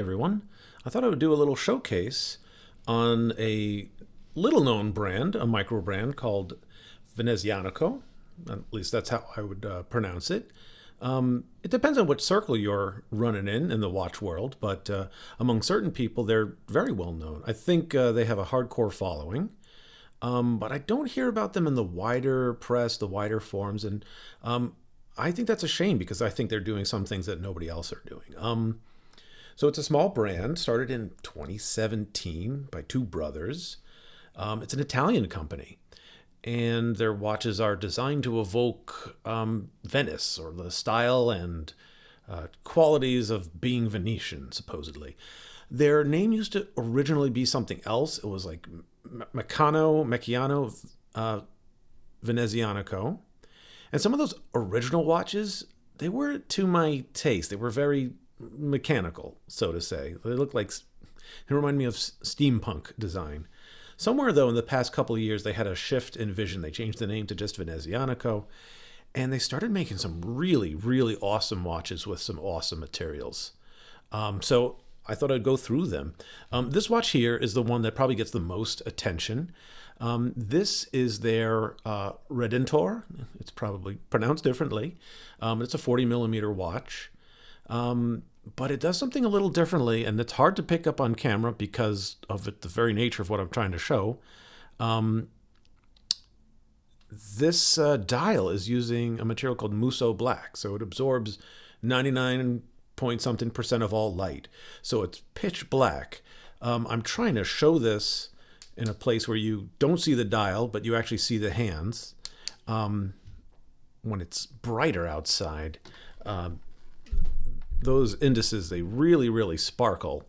Everyone. I thought I would do a little showcase on a little known brand, a micro brand called Venezianico. At least that's how I would pronounce it. It depends on which circle you're running in the watch world, but among certain people, they're very well known. I think they have a hardcore following, but I don't hear about them in the wider press, the wider forums, and I think that's a shame because I think they're doing some things that nobody else are doing. So it's a small brand, started in 2017 by two brothers. It's an Italian company, and their watches are designed to evoke Venice, or the style and qualities of being Venetian, supposedly. Their name used to originally be something else. It was like Meccano Venezianico. And some of those original watches, they were to my taste. They were very mechanical, so to say. They look like, they remind me of steampunk design. Somewhere, though, in the past couple of years, they had a shift in vision. They changed the name to just Venezianico, and they started making some really, really awesome watches with some awesome materials. So I thought I'd go through them. This watch here is the one that probably gets the most attention. This is their Redentor. It's probably pronounced differently. It's a 40 millimeter watch. But it does something a little differently, and it's hard to pick up on camera because of the very nature of what I'm trying to show. This dial is using a material called Musso Black, so it absorbs 99 point something percent of all light. So it's pitch black. I'm trying to show this in a place where you don't see the dial, but you actually see the hands. When it's brighter outside, those indices, they really, really sparkle,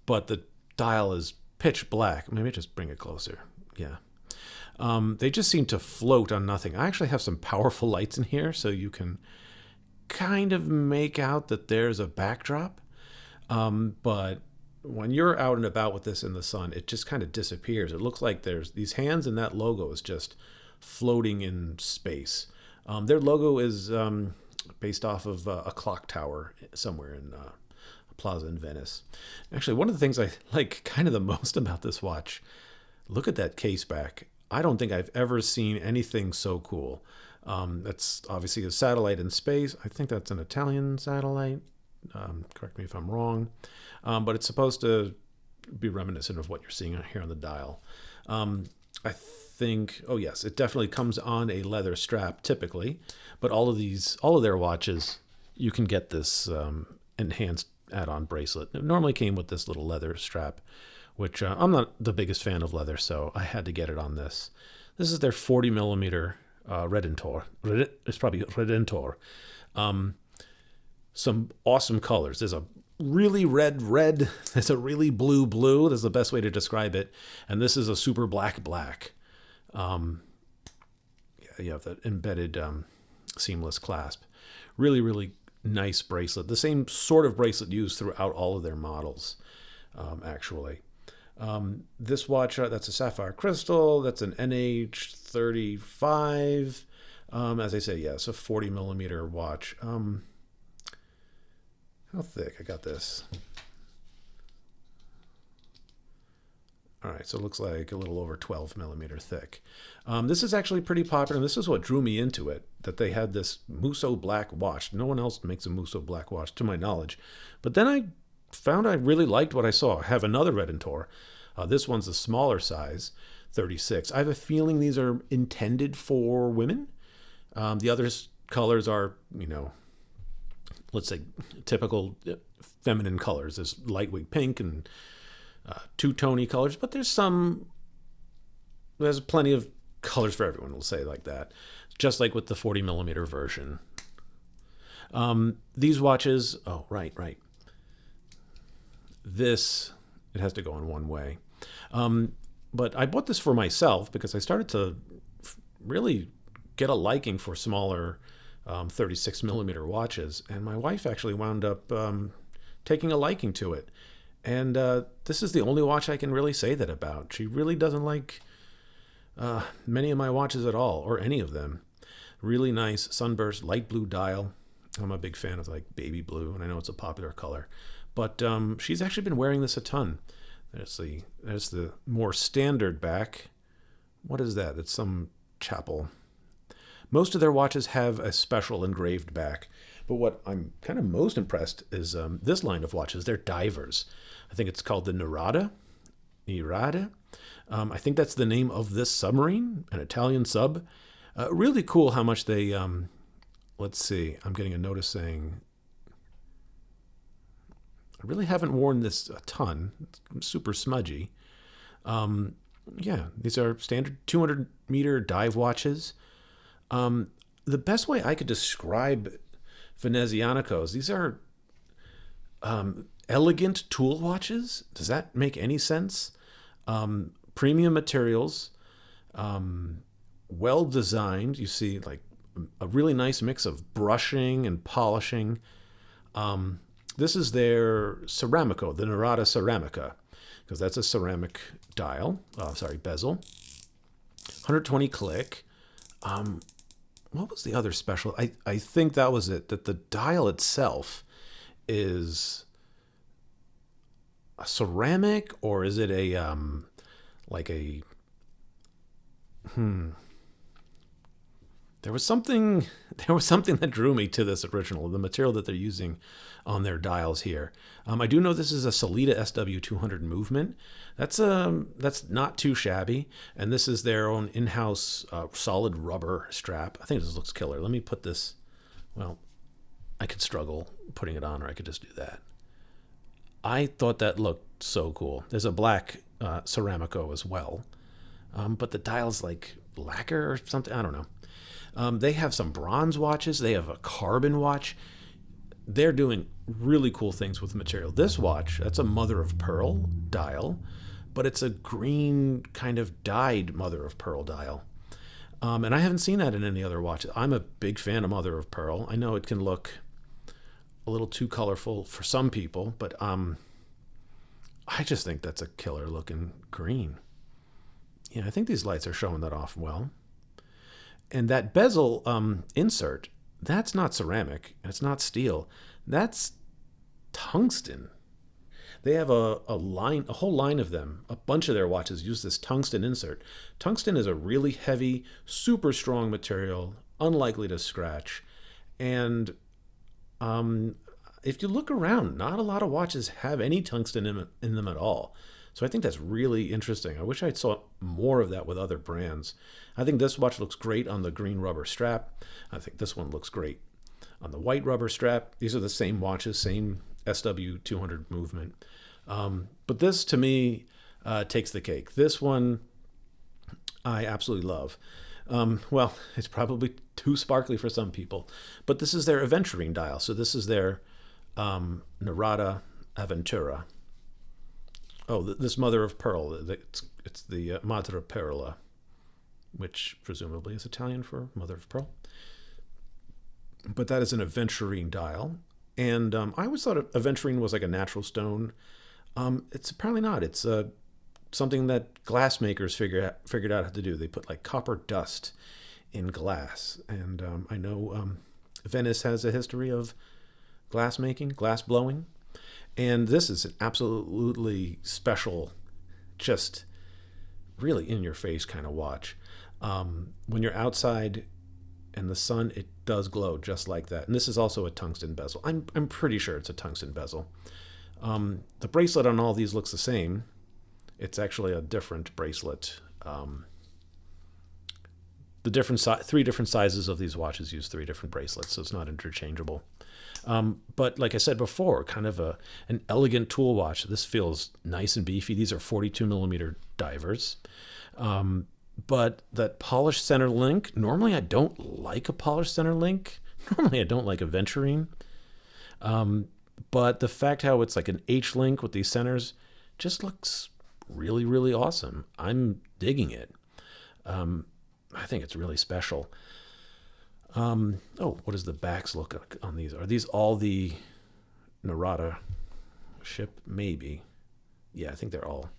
but the dial is pitch black. Maybe just bring it closer. Yeah. They just seem to float on nothing. I actually have some powerful lights in here, so you can kind of make out that there's a backdrop. But when you're out and about with this in the sun, it just kind of disappears. It looks like there's these hands and that logo is just floating in space. Their logo is based off of a clock tower somewhere in a plaza in Venice. Actually, one of the things I like kind of the most about this watch, look at that case back. I don't think I've ever seen anything so cool. That's obviously a satellite in space. I think that's an Italian satellite. Correct me if I'm wrong. But it's supposed to be reminiscent of what you're seeing here on the dial. I think, oh yes, it definitely comes on a leather strap typically, but all of their watches, you can get this enhanced add-on bracelet. It normally came with this little leather strap, which I'm not the biggest fan of leather, so I had to get it on this. This is their 40 millimeter Redentor. It's probably Redentor. Some awesome colors. There's a really red. There's a really blue. That's the best way to describe it. And this is a super black. You have that embedded seamless clasp. Really, really nice bracelet. The same sort of bracelet used throughout all of their models, actually. This watch, that's a sapphire crystal. That's an NH35. As I say, yeah, it's a 40 millimeter watch. How thick? I got this. All right, so it looks like a little over 12 millimeter thick. This is actually pretty popular, and this is what drew me into it, that they had this Musso Black watch. No one else makes a Musso Black watch, to my knowledge. But then I found I really liked what I saw. I have another Redentor. This one's a smaller size, 36. I have a feeling these are intended for women. The other colors are, let's say typical feminine colors. There's lightweight pink and two-tony colors, but there's plenty of colors for everyone, we'll say like that. Just like with the 40 millimeter version. These watches, oh, right. This, it has to go in one way. But I bought this for myself because I started to really get a liking for smaller 36 millimeter watches. And my wife actually wound up taking a liking to it. And this is the only watch I can really say that about. She really doesn't like many of my watches at all, or any of them. Really nice sunburst light blue dial. I'm a big fan of like baby blue, and I know it's a popular color. But she's actually been wearing this a ton. There's the more standard back. What is that? It's some chapel. Most of their watches have a special engraved back. But what I'm kind of most impressed is this line of watches. They're divers. I think it's called the Nereide. I think that's the name of this submarine, an Italian sub. Really cool how much they, let's see, I'm getting a notice saying, I really haven't worn this a ton. It's super smudgy. Yeah, these are standard 200-meter dive watches. The best way I could describe Venezianicos, these are elegant tool watches. Does that make any sense? Premium materials, well designed. You see like a really nice mix of brushing and polishing. This is their Ceramico, the Nerada Ceramica, because that's a ceramic dial, bezel. 120 click. What was the other special? I think that was it, that the dial itself is a ceramic, or is it a there was something that drew me to this original, the material that they're using on their dials here. I do know this is a Solita SW200 movement. That's not too shabby, and this is their own in-house solid rubber strap. I think this looks killer. Let me put this. Well, I could struggle putting it on, or I could just do that. I thought that looked so cool. There's a black Ceramico as well, but the dial's like lacquer or something. I don't know. They have some bronze watches. They have a carbon watch. They're doing really cool things with the material. This watch, that's a mother of pearl dial, but it's a green kind of dyed mother of pearl dial. And I haven't seen that in any other watches. I'm a big fan of mother of pearl. I know it can look a little too colorful for some people, but I just think that's a killer looking green. Yeah, I think these lights are showing that off well. And that bezel insert, that's not ceramic. It's not steel. That's tungsten. They have a whole line of them. A bunch of their watches use this tungsten insert. Tungsten is a really heavy, super strong material, unlikely to scratch. And if you look around, not a lot of watches have any tungsten in them at all. So I think that's really interesting. I wish I saw more of that with other brands. I think this watch looks great on the green rubber strap. I think this one looks great on the white rubber strap. These are the same watches, same SW200 movement. But this, to me, takes the cake. This one I absolutely love. Well, it's probably too sparkly for some people, but this is their Adventurine dial. So this is their Nerada Adventura. Oh, this mother of pearl. It's the Madreperla, which presumably is Italian for mother of pearl. But that is an Adventurine dial. And I always thought Adventurine was like a natural stone. It's apparently not. It's something that glass makers figured out how to do. They put like copper dust in glass. And I know Venice has a history of glass making, glass blowing. And this is an absolutely special, just really in-your-face kind of watch. When you're outside in the sun, it does glow just like that. And this is also a tungsten bezel. I'm pretty sure it's a tungsten bezel. The bracelet on all these looks the same. It's actually a different bracelet. Three different sizes of these watches use three different bracelets, so it's not interchangeable. But like I said before, kind of an elegant tool watch. This feels nice and beefy. These are 42 millimeter divers. But that polished center link, normally I don't like a polished center link. Normally I don't like a Adventurine. But the fact how it's like an H link with these centers just looks really, really awesome. I'm digging it. I think it's really special. What does the backs look like on these? Are these all the Nerada ship? Maybe. Yeah, I think they're all.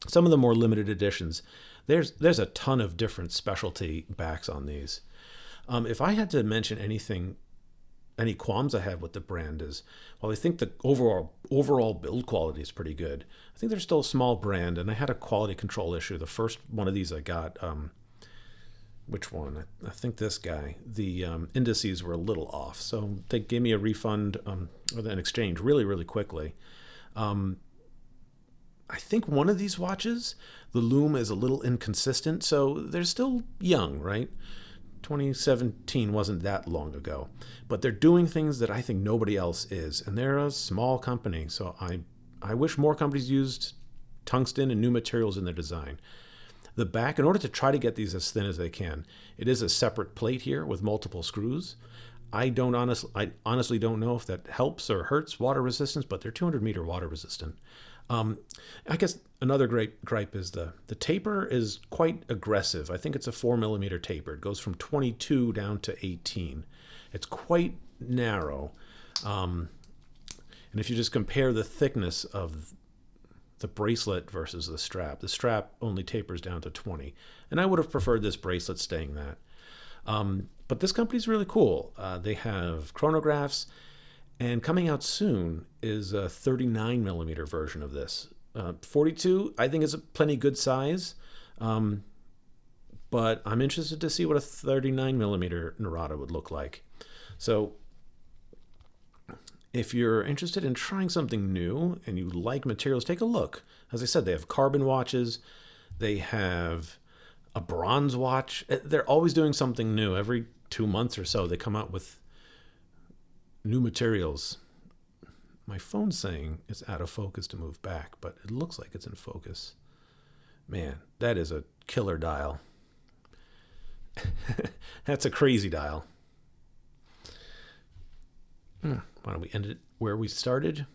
Some of the more limited editions, there's a ton of different specialty backs on these. If I had to mention anything any qualms I have with the brand is, while I think the overall build quality is pretty good, I think they're still a small brand, and I had a quality control issue. The first one of these I got, which one? I think this guy. The indices were a little off, so they gave me a refund or an exchange really, really quickly. I think one of these watches, the lume is a little inconsistent, so they're still young, right? 2017 wasn't that long ago, but they're doing things that I think nobody else is, and they're a small company, so I wish more companies used tungsten and new materials in their design. The back, in order to try to get these as thin as they can, it is a separate plate here with multiple screws. I honestly don't know if that helps or hurts water resistance, but they're 200-meter water resistant. I guess another great gripe is the taper is quite aggressive. I think it's a 4 millimeter taper. It goes from 22 down to 18. It's quite narrow. And if you just compare the thickness of the bracelet versus the strap only tapers down to 20. And I would have preferred this bracelet staying that. But this company's really cool. They have chronographs. And coming out soon is a 39 millimeter version of this. 42, I think, is a plenty good size. But I'm interested to see what a 39 millimeter Nerada would look like. So if you're interested in trying something new and you like materials, take a look. As I said, they have carbon watches. They have a bronze watch. They're always doing something new. Every 2 months or so, they come out with new materials. My phone's saying it's out of focus to move back, but it looks like it's in focus. Man, that is a killer dial. That's a crazy dial. Why don't we end it where we started?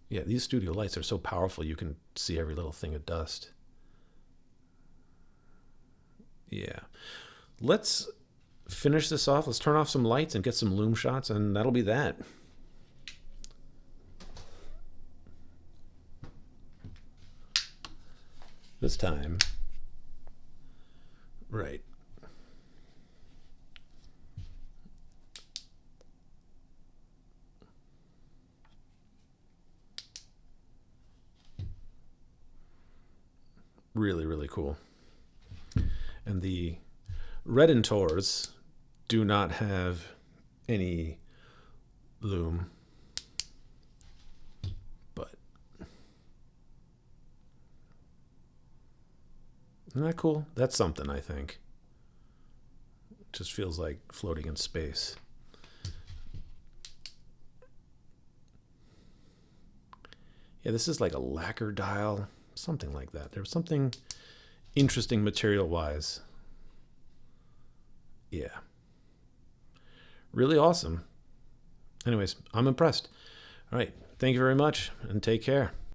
Yeah, these studio lights are so powerful you can see every little thing of dust. Yeah. Let's finish this off. Let's turn off some lights and get some lume shots, and that'll be that. This time. Right. Really, really cool. And the Redentors do not have any lume, but isn't that cool? That's something, I think. It just feels like floating in space. Yeah, this is like a lacquer dial, something like that. There's something interesting material-wise. Yeah. Really awesome. Anyways, I'm impressed. All right. Thank you very much, and take care.